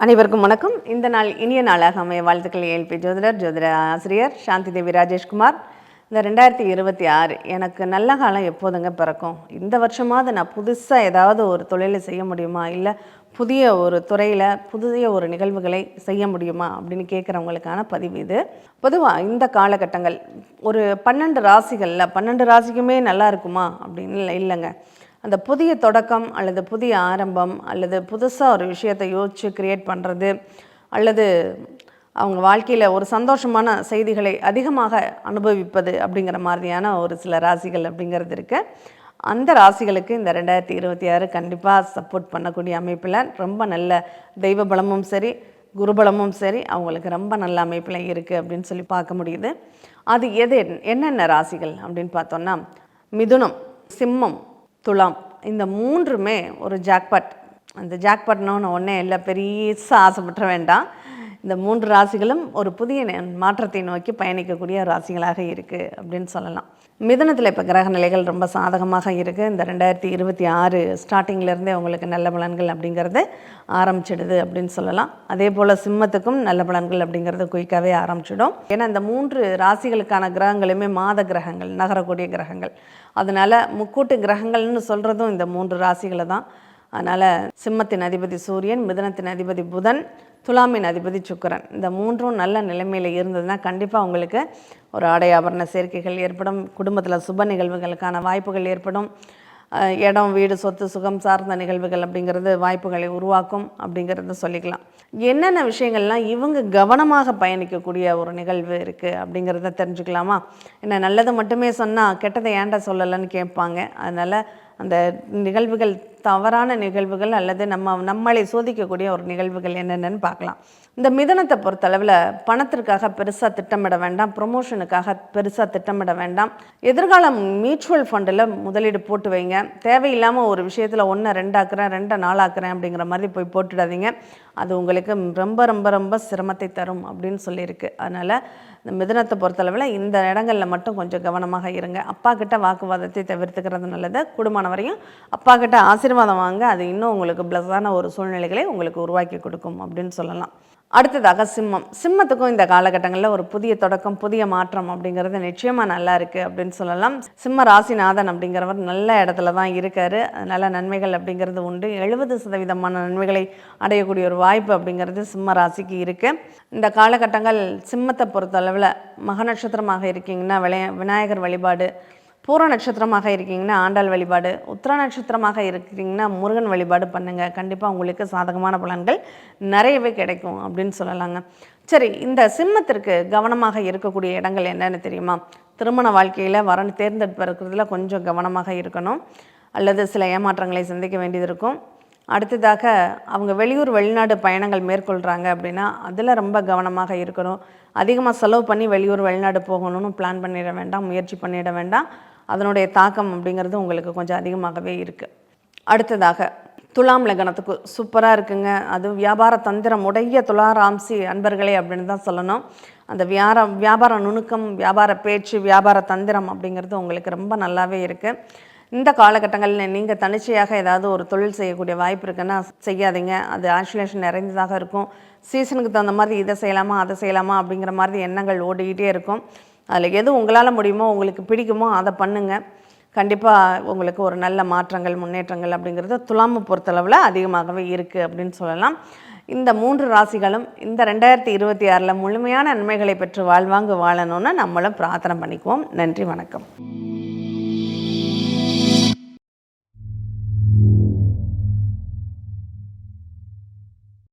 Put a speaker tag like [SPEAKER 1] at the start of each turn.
[SPEAKER 1] அனைவருக்கும் வணக்கம். இந்த நாள் இனிய நாளாக அமைய வாழ்த்துக்கள். ஏஎல்பி ஜோதிடர், ஜோதிட ஆசிரியர் சாந்தி தேவி ராஜேஷ்குமார். இந்த 2026 எனக்கு நல்ல காலம் எப்போதுங்க பிறக்கும்? இந்த வருஷமாவது நான் புதுசாக ஏதாவது ஒரு தொழிலை செய்ய முடியுமா, இல்லை புதிய ஒரு துறையில் புதிய ஒரு நிகழ்வுகளை செய்ய முடியுமா அப்படின்னு கேட்குறவங்களுக்கான பதிவு இது. பொதுவாக இந்த காலகட்டங்கள் ஒரு 12 ராசிகளில் 12 ராசிக்குமே நல்லா இருக்குமா அப்படின்னு இல்லைங்க. அந்த புதிய தொடக்கம் அல்லது புதிய ஆரம்பம் அல்லது புதுசாக ஒரு விஷயத்தை யோசித்து க்ரியேட் பண்ணுறது அல்லது அவங்க வாழ்க்கையில் ஒரு சந்தோஷமான செய்திகளை அதிகமாக அனுபவிப்பது அப்படிங்கிற மாதிரியான ஒரு சில ராசிகள் அப்படிங்கிறது இருக்குது. அந்த ராசிகளுக்கு இந்த 2026 கண்டிப்பாக சப்போர்ட் பண்ணக்கூடிய அமைப்பில் ரொம்ப நல்ல தெய்வ பலமும் சரி, குருபலமும் சரி அவங்களுக்கு ரொம்ப நல்ல அமைப்பில் இருக்குது அப்படின்னு சொல்லி பார்க்க முடியுது. அது என்னென்ன ராசிகள் அப்படின்னு பார்த்தோன்னா, மிதுனம், சிம்மம், துலாம், இந்த மூன்றுமே ஒரு ஜாக்பாட். அந்த ஜாக்பாட்னு ஒன்றே இல்லை, பெரியசாக ஆசைப்பட்ட வேண்டாம். இந்த 3 ராசிகளும் ஒரு புதிய மாற்றத்தை நோக்கி பயணிக்கக்கூடிய ராசிகளாக இருக்குது அப்படின்னு சொல்லலாம். மிதுனத்தில் இப்போ கிரக நிலைகள் ரொம்ப சாதகமாக இருக்குது. இந்த 2026 ஸ்டார்டிங்லேருந்தே உங்களுக்கு நல்ல பலன்கள் அப்படிங்கிறது ஆரம்பிச்சிடுது அப்படின்னு சொல்லலாம். அதே போல் சிம்மத்துக்கும் நல்ல பலன்கள் அப்படிங்கிறது குயிக்காகவே ஆரம்பிச்சிடும். ஏன்னா இந்த 3 ராசிகளுக்கான கிரகங்களுமே மாத கிரகங்கள், நகரக்கூடிய கிரகங்கள். அதனால் முக்கூட்டு கிரகங்கள்னு சொல்கிறதும் இந்த 3 ராசிகளை தான். அதனால் சிம்மத்தின் அதிபதி சூரியன், மிதுனத்தின் அதிபதி புதன், துலாமின் அதிபதி சுக்கிரன், இந்த 3ம் நல்ல நிலைமையில் இருந்ததுன்னா கண்டிப்பாக உங்களுக்கு ஒரு ஆடை ஆபரண சேர்க்கைகள் ஏற்படும். குடும்பத்தில் சுப நிகழ்வுகளுக்கான வாய்ப்புகள் ஏற்படும். இடம், வீடு, சொத்து, சுகம் சார்ந்த நிகழ்வுகள் அப்படிங்கிறது வாய்ப்புகளை உருவாக்கும் அப்படிங்கிறத சொல்லிக்கலாம். என்னென்ன விஷயங்கள்லாம் இவங்க கவனமாக பயணிக்கக்கூடிய ஒரு நிகழ்வு இருக்குது அப்படிங்கிறத தெரிஞ்சுக்கலாமா? என்ன நல்லது மட்டுமே சொன்னால் கெட்டதை ஏன்டா சொல்லலைன்னு கேட்பாங்க. அதனால் அந்த நிகழ்வுகள் தவறான நிகழ்வுகள் அல்லது நம்மளை சோதிக்கக்கூடிய ஒரு நிகழ்வுகள் என்னென்னு பார்க்கலாம். இந்த மிதனத்தை பொறுத்தளவில் பணத்திற்காக பெருசாக திட்டமிட வேண்டாம், ப்ரொமோஷனுக்காக பெருசாக திட்டமிட வேண்டாம். எதிர்காலம் மியூச்சுவல் ஃபண்டில் முதலீடு போட்டு வைங்க. தேவையில்லாமல் ஒரு விஷயத்தில் 1 2 ஆக்குறேன் 2 4 ஆக்குறேன் அப்படிங்கிற மாதிரி போய் போட்டுடாதீங்க. அது உங்களுக்கு ரொம்ப ரொம்ப ரொம்ப சிரமத்தை தரும் அப்படின்னு சொல்லியிருக்கு. அதனால் இந்த மிதுனத்தை பொறுத்தளவில் இந்த இடங்களில் மட்டும் கொஞ்சம் கவனமாக இருங்க. அப்பா கிட்ட வாக்குவாதத்தை தவிர்த்துக்கிறது நல்லது. கூடுமான வரையும் அப்பா கிட்ட ஆசீர்வாதம் வாங்க. அது இன்னும் உங்களுக்கு ப்ளஸ்ஸான ஒரு சூழ்நிலைகளை உங்களுக்கு உருவாக்கி கொடுக்கும் அப்படின்னு சொல்லலாம். அடுத்ததாக சிம்மம். சிம்மத்துக்கும் இந்த காலகட்டங்களில் ஒரு புதிய தொடக்கம், புதிய மாற்றம் அப்படிங்கிறது நிச்சயமாக நல்லா இருக்குது அப்படின்னு சொல்லலாம். சிம்ம ராசிநாதன் அப்படிங்கிறவர் நல்ல இடத்துல தான் இருக்கார். அதனால் நன்மைகள் அப்படிங்கிறது உண்டு. 70% நன்மைகளை அடையக்கூடிய ஒரு வாய்ப்பு அப்படிங்கிறது சிம்ம ராசிக்கு இருக்குது. இந்த காலகட்டங்கள் சிம்மத்தை பொறுத்தளவில் மக நட்சத்திரமாக இருக்கீங்கன்னா விநாயகர் வழிபாடு, பூர நட்சத்திரமாக இருக்கீங்கன்னா ஆண்டாள் வழிபாடு, உத்திர நட்சத்திரமாக இருக்கிறீங்கன்னா முருகன் வழிபாடு பண்ணுங்கள். கண்டிப்பாக உங்களுக்கு சாதகமான பலன்கள் நிறையவே கிடைக்கும் அப்படின்னு சொல்லலாங்க. சரி, இந்த சிம்மத்திற்கு கவனமாக இருக்கக்கூடிய இடங்கள் என்னென்னு தெரியுமா? திருமண வாழ்க்கையில் வரன் தேர்ந்தெடுப்பறதுல கொஞ்சம் கவனமாக இருக்கணும், அல்லது சில ஏமாற்றங்களை சந்திக்க வேண்டியது இருக்கும். அடுத்ததாக அவங்க வெளியூர் வெளிநாடு பயணங்கள் மேற்கொள்கிறாங்க அப்படின்னா அதில் ரொம்ப கவனமாக இருக்கணும். அதிகமாக செலவு பண்ணி வெளியூர் வெளிநாடு போகணும்னு பிளான் பண்ணிட வேண்டாம், முயற்சி பண்ணிட வேண்டாம். அதனுடைய தாக்கம் அப்படிங்கிறது உங்களுக்கு கொஞ்சம் அதிகமாகவே இருக்குது. அடுத்ததாக துலாம் லக்னத்துக்கு சூப்பராக இருக்குங்க. அது வியாபார தந்திரம் உடைய துளாராம்சி அன்பர்களே அப்படின்னு தான் சொல்லணும். அந்த வியாபார நுணுக்கம், வியாபார பேச்சு, வியாபார தந்திரம் அப்படிங்கிறது உங்களுக்கு ரொம்ப நல்லாவே இருக்குது. இந்த காலகட்டங்களில் நீங்கள் தனிச்சையாக ஏதாவது ஒரு தொழில் செய்யக்கூடிய வாய்ப்பு இருக்குன்னா செய்யாதீங்க. அது ஆக்சுலேஷன் நிறைந்ததாக இருக்கும். சீசனுக்கு தகுந்த மாதிரி இதை செய்யலாமா அதை செய்யலாமா அப்படிங்கிற மாதிரி எண்ணங்கள் ஓடிக்கிட்டே இருக்கும். அதில் எது உங்களால் முடியுமோ, உங்களுக்கு பிடிக்குமோ அதை பண்ணுங்கள். கண்டிப்பாக உங்களுக்கு ஒரு நல்ல மாற்றங்கள், முன்னேற்றங்கள் அப்படிங்கிறது துலாமை பொறுத்தளவில் அதிகமாகவே இருக்குது அப்படின்னு சொல்லலாம். இந்த 3 ராசிகளும் இந்த 2026 முழுமையான நன்மைகளை பெற்று வாழ்வாங்கு வாழணும்னு நம்மளும் பிரார்த்தனை பண்ணிக்குவோம். நன்றி, வணக்கம்.